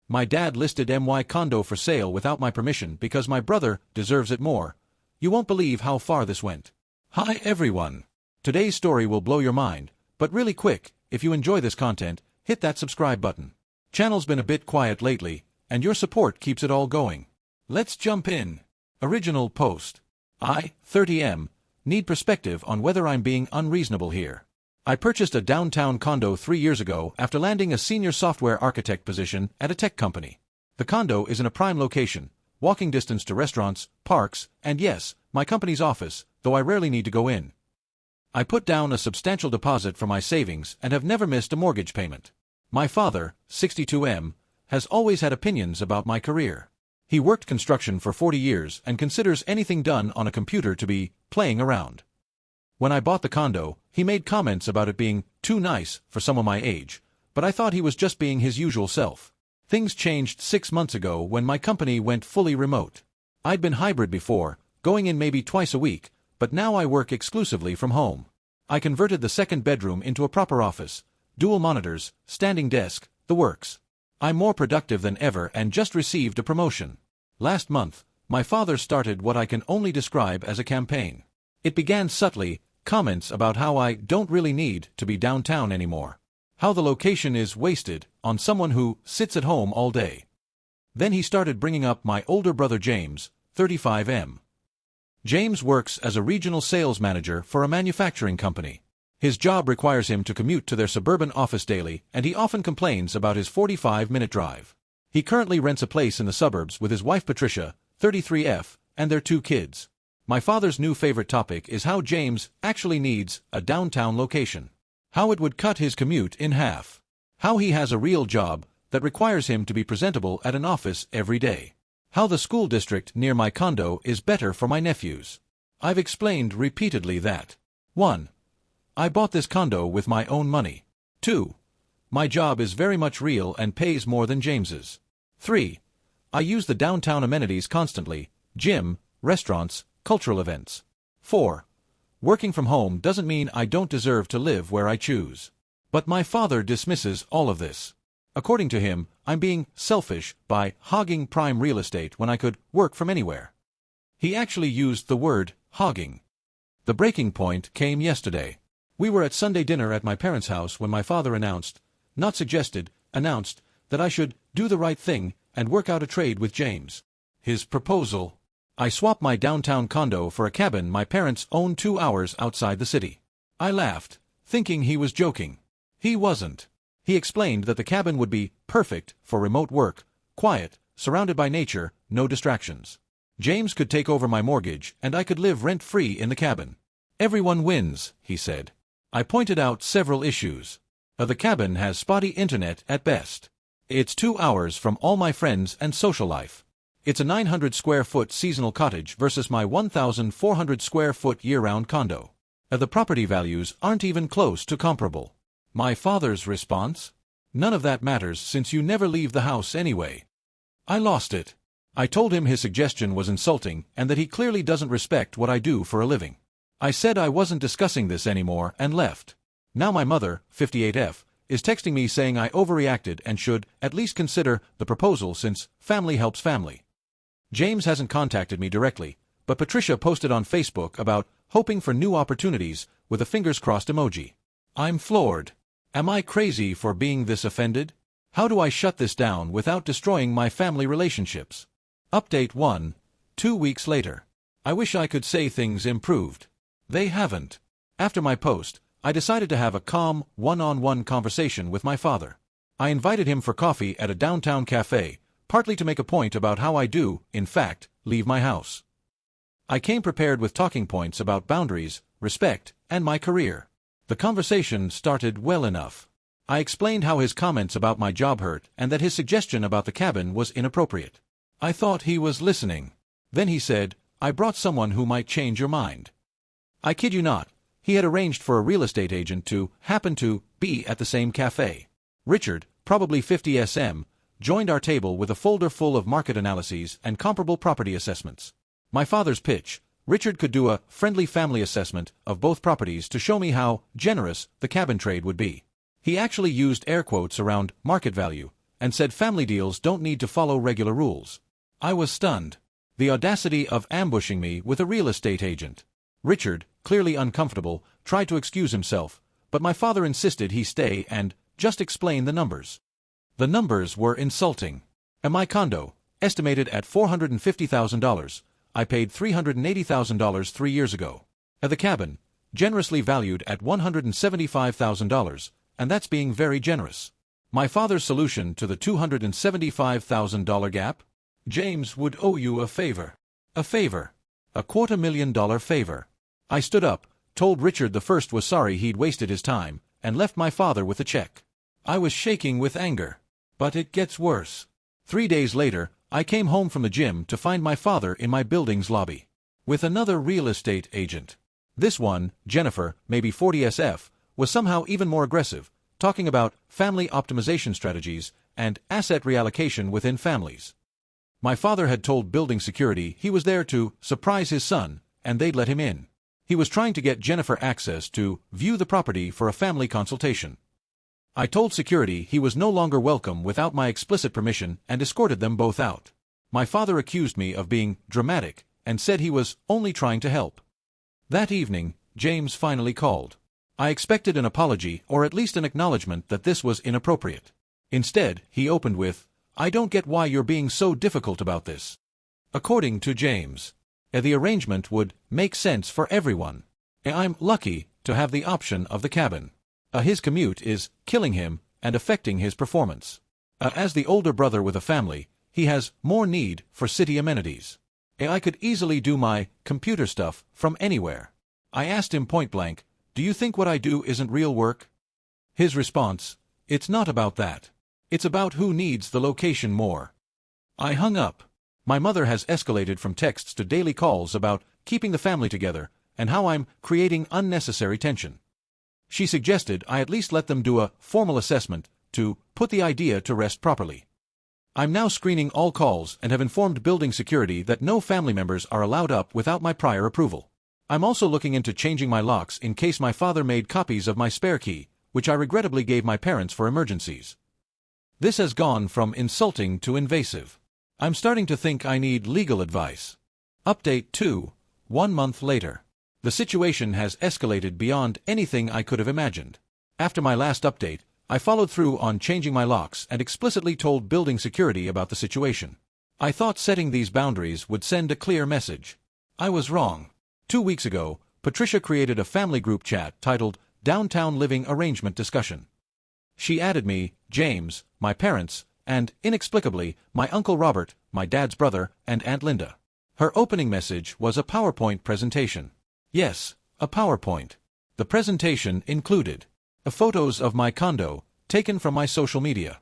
My dad listed my condo for sale without my permission because my brother deserves it more. You won't believe how far this went. Hi everyone. Today's story will blow your mind, but really quick, if you enjoy this content, hit that subscribe button. Channel's been a bit quiet lately, and your support keeps it all going. Let's jump in. Original post. I, 30M, need perspective on whether I'm being unreasonable here. I purchased a downtown condo 3 years ago after landing a senior software architect position at a tech company. The condo is in a prime location, walking distance to restaurants, parks, and yes, my company's office, though I rarely need to go in. I put down a substantial deposit for my savings and have never missed a mortgage payment. My father, 62M, has always had opinions about my career. He worked construction for 40 years and considers anything done on a computer to be playing around. When I bought the condo, he made comments about it being too nice for someone my age, but I thought he was just being his usual self. Things changed 6 months ago when my company went fully remote. I'd been hybrid before, going in maybe twice a week, but now I work exclusively from home. I converted the second bedroom into a proper office, dual monitors, standing desk, the works. I'm more productive than ever and just received a promotion. Last month, my father started what I can only describe as a campaign. It began subtly, comments about how I don't really need to be downtown anymore. How the location is wasted on someone who sits at home all day. Then he started bringing up my older brother James, 35M. James works as a regional sales manager for a manufacturing company. His job requires him to commute to their suburban office daily, and he often complains about his 45-minute drive. He currently rents a place in the suburbs with his wife Patricia, 33F, and their 2 kids. My father's new favorite topic is how James actually needs a downtown location. How it would cut his commute in half. How he has a real job that requires him to be presentable at an office every day. How the school district near my condo is better for my nephews. I've explained repeatedly that 1. I bought this condo with my own money. 2. My job is very much real and pays more than James's. 3. I use the downtown amenities constantly, gym, restaurants, cultural events. 4. Working from home doesn't mean I don't deserve to live where I choose. But my father dismisses all of this. According to him, I'm being selfish by hogging prime real estate when I could work from anywhere. He actually used the word hogging. The breaking point came yesterday. We were at Sunday dinner at my parents' house when my father announced, not suggested, announced, that I should do the right thing and work out a trade with James. His proposal. I swapped my downtown condo for a cabin my parents own 2 hours outside the city. I laughed, thinking he was joking. He wasn't. He explained that the cabin would be perfect for remote work, quiet, surrounded by nature, no distractions. James could take over my mortgage and I could live rent-free in the cabin. Everyone wins, he said. I pointed out several issues. The cabin has spotty internet at best. It's 2 hours from all my friends and social life. It's a 900 square foot seasonal cottage versus my 1,400 square foot year-round condo. The property values aren't even close to comparable. My father's response? None of that matters since you never leave the house anyway. I lost it. I told him his suggestion was insulting and that he clearly doesn't respect what I do for a living. I said I wasn't discussing this anymore and left. Now my mother, 58F, is texting me saying I overreacted and should at least consider the proposal since family helps family. James hasn't contacted me directly, but Patricia posted on Facebook about hoping for new opportunities with a fingers crossed emoji. I'm floored. Am I crazy for being this offended? How do I shut this down without destroying my family relationships? Update 1. 2 weeks later. I wish I could say things improved. They haven't. After my post, I decided to have a calm, one-on-one conversation with my father. I invited him for coffee at a downtown cafe, partly to make a point about how I do, in fact, leave my house. I came prepared with talking points about boundaries, respect, and my career. The conversation started well enough. I explained how his comments about my job hurt and that his suggestion about the cabin was inappropriate. I thought he was listening. Then he said, I brought someone who might change your mind. I kid you not, he had arranged for a real estate agent to happen to be at the same cafe. Richard, probably 50 SM, joined our table with a folder full of market analyses and comparable property assessments. My father's pitch, Richard could do a friendly family assessment of both properties to show me how generous the cabin trade would be. He actually used air quotes around market value, and said family deals don't need to follow regular rules. I was stunned. The audacity of ambushing me with a real estate agent. Richard, clearly uncomfortable, tried to excuse himself, but my father insisted he stay and just explain the numbers. The numbers were insulting. At my condo, estimated at $450,000, I paid $380,000 3 years ago. At the cabin, generously valued at $175,000, and that's being very generous. My father's solution to the $275,000 gap? James would owe you a favor. A favor. A $250,000 favor. I stood up, told Richard the first was sorry he'd wasted his time, and left my father with a check. I was shaking with anger. But it gets worse. 3 days later, I came home from the gym to find my father in my building's lobby. With another real estate agent. This one, Jennifer, maybe 40 SF, was somehow even more aggressive, talking about family optimization strategies and asset reallocation within families. My father had told building security he was there to surprise his son, and they'd let him in. He was trying to get Jennifer access to view the property for a family consultation. I told security he was no longer welcome without my explicit permission and escorted them both out. My father accused me of being dramatic and said he was only trying to help. That evening, James finally called. I expected an apology or at least an acknowledgement that this was inappropriate. Instead, he opened with, "I don't get why you're being so difficult about this." According to James, the arrangement would make sense for everyone. I'm lucky to have the option of the cabin. His commute is killing him and affecting his performance. As the older brother with a family, he has more need for city amenities. I could easily do my computer stuff from anywhere. I asked him point blank, "Do you think what I do isn't real work?" His response, "It's not about that. It's about who needs the location more." I hung up. My mother has escalated from texts to daily calls about keeping the family together and how I'm creating unnecessary tension. She suggested I at least let them do a formal assessment to put the idea to rest properly. I'm now screening all calls and have informed building security that no family members are allowed up without my prior approval. I'm also looking into changing my locks in case my father made copies of my spare key, which I regrettably gave my parents for emergencies. This has gone from insulting to invasive. I'm starting to think I need legal advice. Update 2. 1 month later. The situation has escalated beyond anything I could have imagined. After my last update, I followed through on changing my locks and explicitly told building security about the situation. I thought setting these boundaries would send a clear message. I was wrong. 2 weeks ago, Patricia created a family group chat titled Downtown Living Arrangement Discussion. She added me, James, my parents, and, inexplicably, my Uncle Robert, my dad's brother, and Aunt Linda. Her opening message was a PowerPoint presentation. Yes, a PowerPoint. The presentation included photos of my condo, taken from my social media,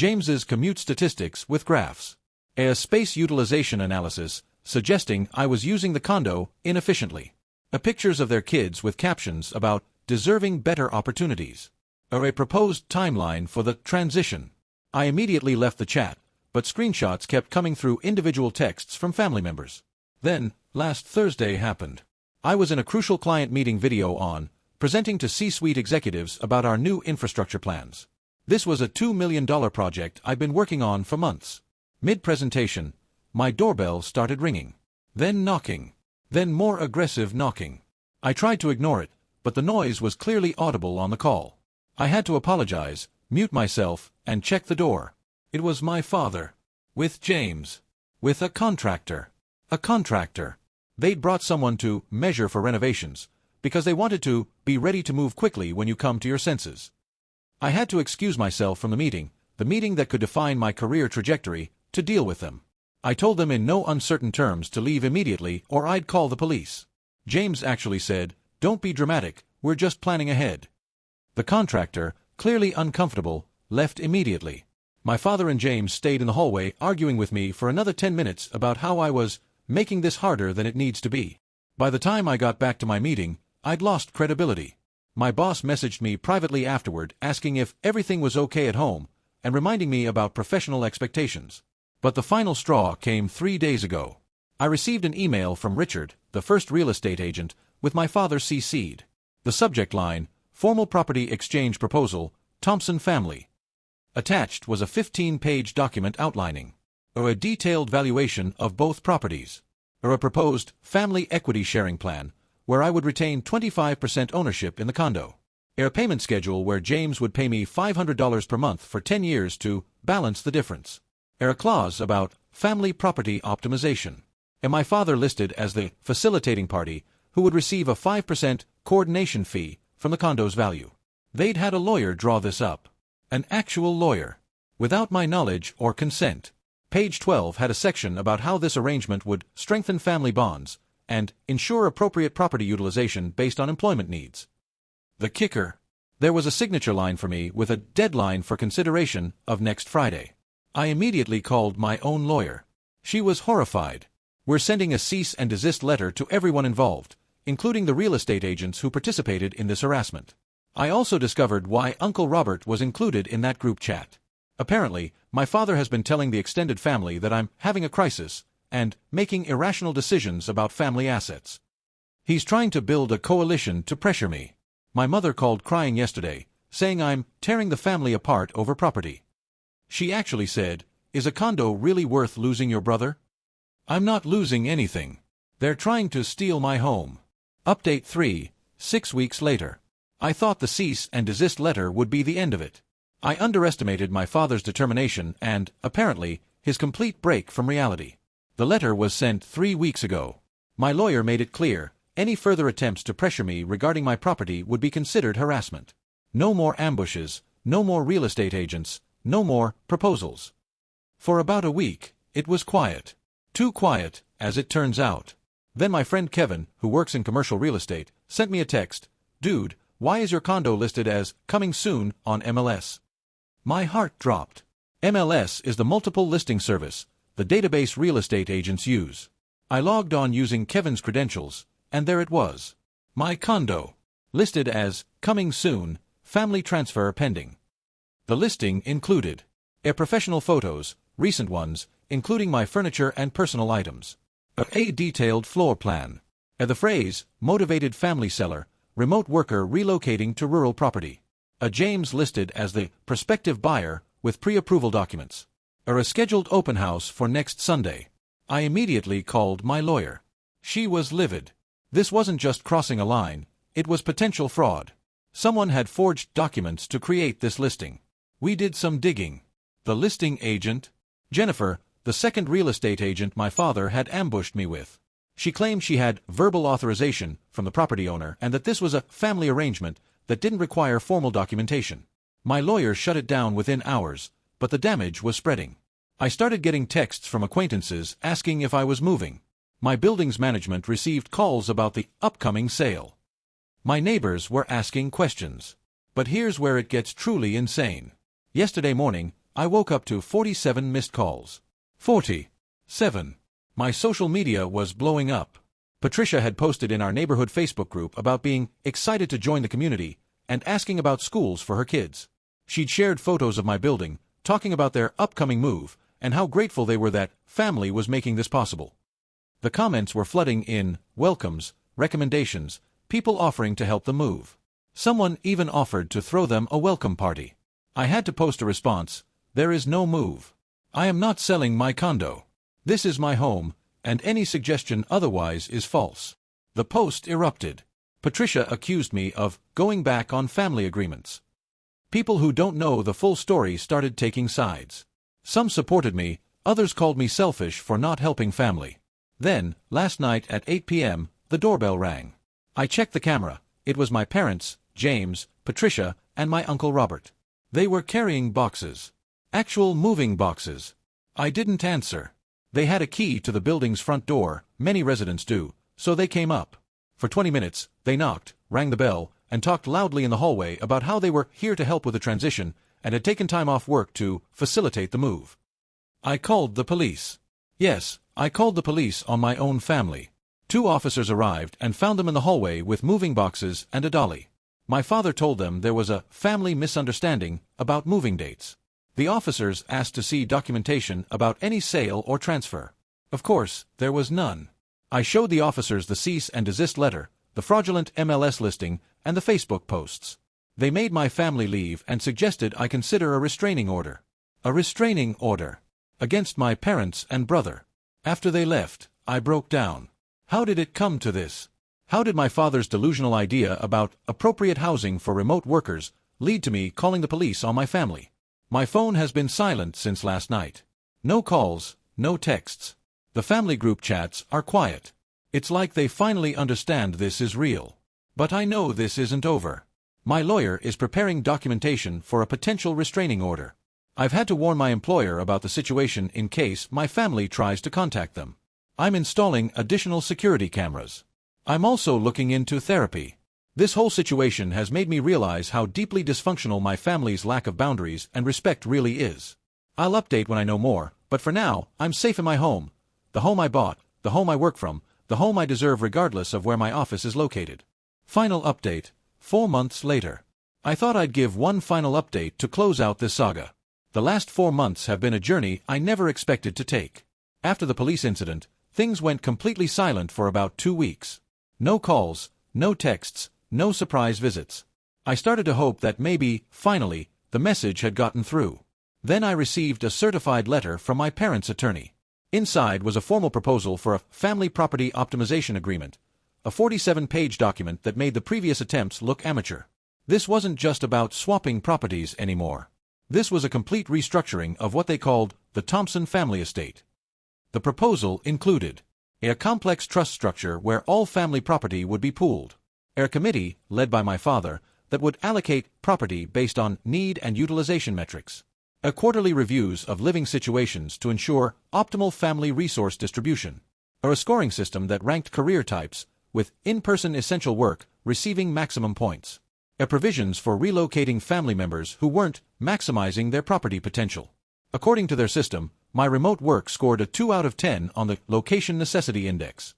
James's commute statistics with graphs, a space utilization analysis suggesting I was using the condo inefficiently, pictures of their kids with captions about deserving better opportunities, a proposed timeline for the transition. I immediately left the chat, but screenshots kept coming through individual texts from family members. Then, last Thursday happened. I was in a crucial client meeting video on, presenting to C-suite executives about our new infrastructure plans. This was a $2 million project I've been working on for months. Mid-presentation, my doorbell started ringing. Then knocking. Then more aggressive knocking. I tried to ignore it, but the noise was clearly audible on the call. I had to apologize, mute myself, and check the door. It was my father. With James. With a contractor. A contractor. They'd brought someone to measure for renovations, because they wanted to be ready to move quickly when you come to your senses. I had to excuse myself from the meeting that could define my career trajectory, to deal with them. I told them in no uncertain terms to leave immediately or I'd call the police. James actually said, "Don't be dramatic, we're just planning ahead." The contractor, clearly uncomfortable, left immediately. My father and James stayed in the hallway arguing with me for another 10 minutes about how I was making this harder than it needs to be. By the time I got back to my meeting, I'd lost credibility. My boss messaged me privately afterward asking if everything was okay at home and reminding me about professional expectations. But the final straw came 3 days ago. I received an email from Richard, the first real estate agent, with my father CC'd. The subject line, Formal Property Exchange Proposal, Thompson Family. Attached was a 15-page document outlining a detailed valuation of both properties, a proposed family equity sharing plan where I would retain 25% ownership in the condo, a payment schedule where James would pay me $500 per month for 10 years to balance the difference, a clause about family property optimization, and my father listed as the facilitating party who would receive a 5% coordination fee from the condo's value. They'd had a lawyer draw this up. An actual lawyer. Without my knowledge or consent. Page 12 had a section about how this arrangement would strengthen family bonds and ensure appropriate property utilization based on employment needs. The kicker. There was a signature line for me with a deadline for consideration of next Friday. I immediately called my own lawyer. She was horrified. We're sending a cease and desist letter to everyone involved, including the real estate agents who participated in this harassment. I also discovered why Uncle Robert was included in that group chat. Apparently, my father has been telling the extended family that I'm having a crisis and making irrational decisions about family assets. He's trying to build a coalition to pressure me. My mother called crying yesterday, saying I'm tearing the family apart over property. She actually said, "Is a condo really worth losing your brother?" I'm not losing anything. They're trying to steal my home. Update 3, 6 weeks later. I thought the cease and desist letter would be the end of it. I underestimated my father's determination and, apparently, his complete break from reality. The letter was sent 3 weeks ago. My lawyer made it clear, any further attempts to pressure me regarding my property would be considered harassment. No more ambushes, no more real estate agents, no more proposals. For about a week, it was quiet. Too quiet, as it turns out. Then my friend Kevin, who works in commercial real estate, sent me a text. "Dude, why is your condo listed as coming soon on MLS?" My heart dropped. MLS is the multiple listing service, the database real estate agents use. I logged on using Kevin's credentials, and there it was. My condo. Listed as coming soon, family transfer pending. The listing included professional photos, recent ones, including my furniture and personal items. A detailed floor plan. The phrase, motivated family seller, remote worker relocating to rural property. A James listed as the prospective buyer with pre-approval documents. A scheduled open house for next Sunday. I immediately called my lawyer. She was livid. This wasn't just crossing a line, it was potential fraud. Someone had forged documents to create this listing. We did some digging. The listing agent, Jennifer, the second real estate agent my father had ambushed me with. She claimed she had verbal authorization from the property owner and that this was a family arrangement that didn't require formal documentation. My lawyer shut it down within hours, but the damage was spreading. I started getting texts from acquaintances asking if I was moving. My building's management received calls about the upcoming sale. My neighbors were asking questions. But here's where it gets truly insane. Yesterday morning, I woke up to 47 missed calls. 47. My social media was blowing up. Patricia had posted in our neighborhood Facebook group about being excited to join the community and asking about schools for her kids. She'd shared photos of my building, talking about their upcoming move and how grateful they were that family was making this possible. The comments were flooding in welcomes, recommendations, people offering to help them move. Someone even offered to throw them a welcome party. I had to post a response, "There is no move. I am not selling my condo. This is my home, and any suggestion otherwise is false." The post erupted. Patricia accused me of going back on family agreements. People who don't know the full story started taking sides. Some supported me, others called me selfish for not helping family. Then, last night at 8 p.m., the doorbell rang. I checked the camera. It was my parents, James, Patricia, and my Uncle Robert. They were carrying boxes. Actual moving boxes. I didn't answer. They had a key to the building's front door, many residents do, so they came up. For 20 minutes, they knocked, rang the bell, and talked loudly in the hallway about how they were here to help with the transition and had taken time off work to facilitate the move. I called the police. Yes, I called the police on my own family. 2 officers arrived and found them in the hallway with moving boxes and a dolly. My father told them there was a family misunderstanding about moving dates. The officers asked to see documentation about any sale or transfer. Of course, there was none. I showed the officers the cease and desist letter, the fraudulent MLS listing, and the Facebook posts. They made my family leave and suggested I consider a restraining order. A restraining order. Against my parents and brother. After they left, I broke down. How did it come to this? How did my father's delusional idea about appropriate housing for remote workers lead to me calling the police on my family? My phone has been silent since last night. No calls, no texts. The family group chats are quiet. It's like they finally understand this is real. But I know this isn't over. My lawyer is preparing documentation for a potential restraining order. I've had to warn my employer about the situation in case my family tries to contact them. I'm installing additional security cameras. I'm also looking into therapy. This whole situation has made me realize how deeply dysfunctional my family's lack of boundaries and respect really is. I'll update when I know more, but for now, I'm safe in my home. The home I bought, the home I work from, the home I deserve regardless of where my office is located. Final update, 4 months later. I thought I'd give one final update to close out this saga. The last 4 months have been a journey I never expected to take. After the police incident, things went completely silent for about 2 weeks. No calls, no texts, no surprise visits. I started to hope that maybe, finally, the message had gotten through. Then I received a certified letter from my parents' attorney. Inside was a formal proposal for a family property optimization agreement, a 47-page document that made the previous attempts look amateur. This wasn't just about swapping properties anymore. This was a complete restructuring of what they called the Thompson family estate. The proposal included a complex trust structure where all family property would be pooled, a committee, led by my father, that would allocate property based on need and utilization metrics, a quarterly reviews of living situations to ensure optimal family resource distribution, or a scoring system that ranked career types, with in-person essential work receiving maximum points, provisions for relocating family members who weren't maximizing their property potential. According to their system, my remote work scored a 2 out of 10 on the Location Necessity Index.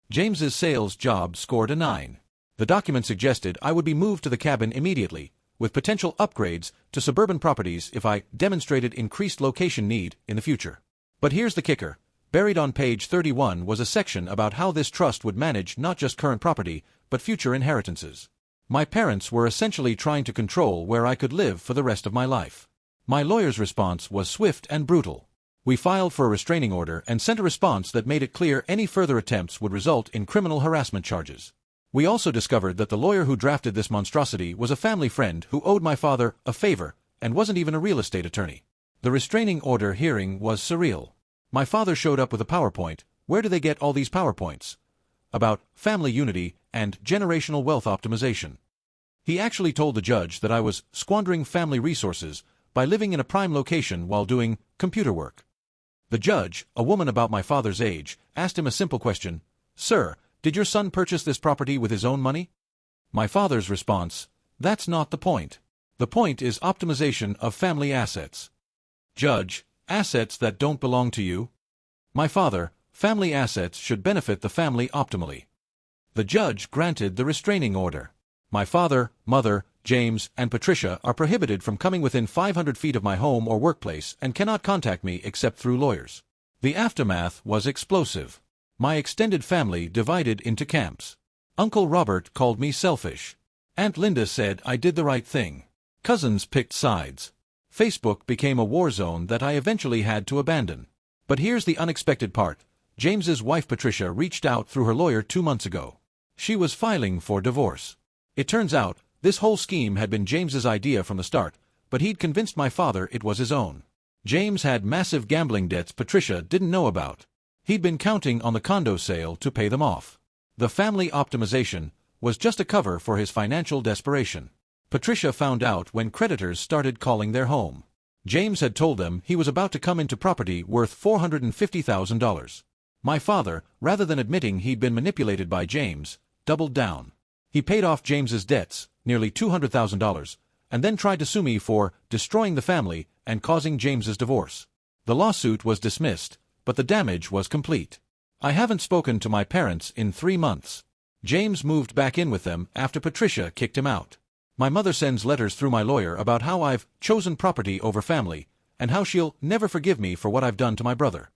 James's sales job scored a 9. The document suggested I would be moved to the cabin immediately, with potential upgrades to suburban properties if I demonstrated increased location need in the future. But here's the kicker. Buried on page 31 was a section about how this trust would manage not just current property, but future inheritances. My parents were essentially trying to control where I could live for the rest of my life. My lawyer's response was swift and brutal. We filed for a restraining order and sent a response that made it clear any further attempts would result in criminal harassment charges. We also discovered that the lawyer who drafted this monstrosity was a family friend who owed my father a favor and wasn't even a real estate attorney. The restraining order hearing was surreal. My father showed up with a PowerPoint. Where do they get all these PowerPoints? About family unity and generational wealth optimization. He actually told the judge that I was squandering family resources by living in a prime location while doing computer work. The judge, a woman about my father's age, asked him a simple question. Sir, did your son purchase this property with his own money? My father's response, that's not the point. The point is optimization of family assets. Judge, assets that don't belong to you? My father, family assets should benefit the family optimally. The judge granted the restraining order. My father, mother, James, and Patricia are prohibited from coming within 500 feet of my home or workplace and cannot contact me except through lawyers. The aftermath was explosive. My extended family divided into camps. Uncle Robert called me selfish. Aunt Linda said I did the right thing. Cousins picked sides. Facebook became a war zone that I eventually had to abandon. But here's the unexpected part. James's wife Patricia reached out through her lawyer 2 months ago. She was filing for divorce. It turns out, this whole scheme had been James's idea from the start, but he'd convinced my father it was his own. James had massive gambling debts Patricia didn't know about. He'd been counting on the condo sale to pay them off. The family optimization was just a cover for his financial desperation. Patricia found out when creditors started calling their home. James had told them he was about to come into property worth $450,000. My father, rather than admitting he'd been manipulated by James, doubled down. He paid off James's debts, nearly $200,000, and then tried to sue me for destroying the family and causing James's divorce. The lawsuit was dismissed, but the damage was complete. I haven't spoken to my parents in 3 months. James moved back in with them after Patricia kicked him out. My mother sends letters through my lawyer about how I've chosen property over family, and how she'll never forgive me for what I've done to my brother.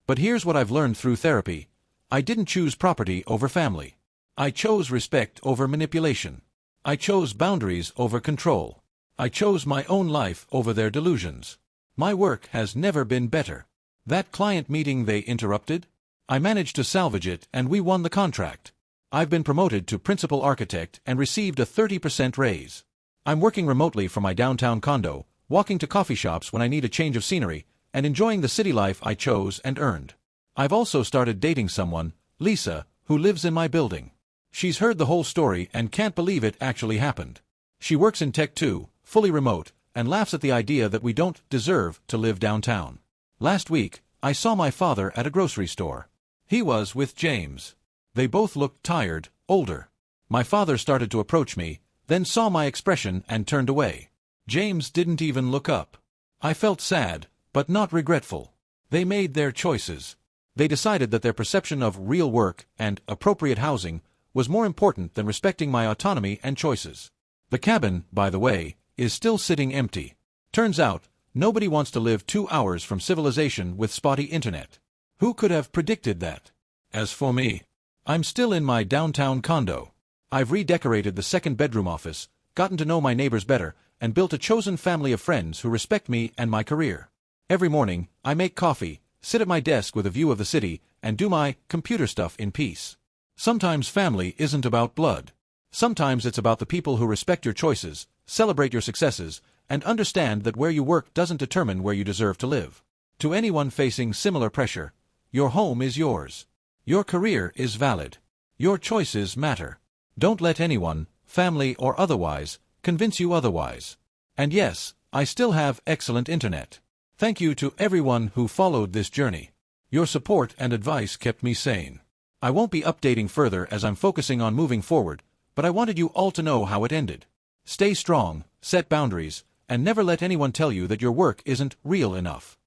But here's what I've learned through therapy. I didn't choose property over family. I chose respect over manipulation. I chose boundaries over control. I chose my own life over their delusions. My work has never been better. That client meeting they interrupted? I managed to salvage it and we won the contract. I've been promoted to principal architect and received a 30% raise. I'm working remotely from my downtown condo, walking to coffee shops when I need a change of scenery, and enjoying the city life I chose and earned. I've also started dating someone, Lisa, who lives in my building. She's heard the whole story and can't believe it actually happened. She works in tech too, fully remote, and laughs at the idea that we don't deserve to live downtown. Last week, I saw my father at a grocery store. He was with James. They both looked tired, older. My father started to approach me, then saw my expression and turned away. James didn't even look up. I felt sad, but not regretful. They made their choices. They decided that their perception of real work and appropriate housing was more important than respecting my autonomy and choices. The cabin, by the way, is still sitting empty. Turns out, nobody wants to live 2 hours from civilization with spotty internet. Who could have predicted that? As for me, I'm still in my downtown condo. I've redecorated the second bedroom office, gotten to know my neighbors better, and built a chosen family of friends who respect me and my career. Every morning, I make coffee, sit at my desk with a view of the city, and do my computer stuff in peace. Sometimes family isn't about blood. Sometimes it's about the people who respect your choices, celebrate your successes, and understand that where you work doesn't determine where you deserve to live. To anyone facing similar pressure, your home is yours. Your career is valid. Your choices matter. Don't let anyone, family or otherwise, convince you otherwise. And yes, I still have excellent internet. Thank you to everyone who followed this journey. Your support and advice kept me sane. I won't be updating further as I'm focusing on moving forward, but I wanted you all to know how it ended. Stay strong, set boundaries, and never let anyone tell you that your work isn't real enough.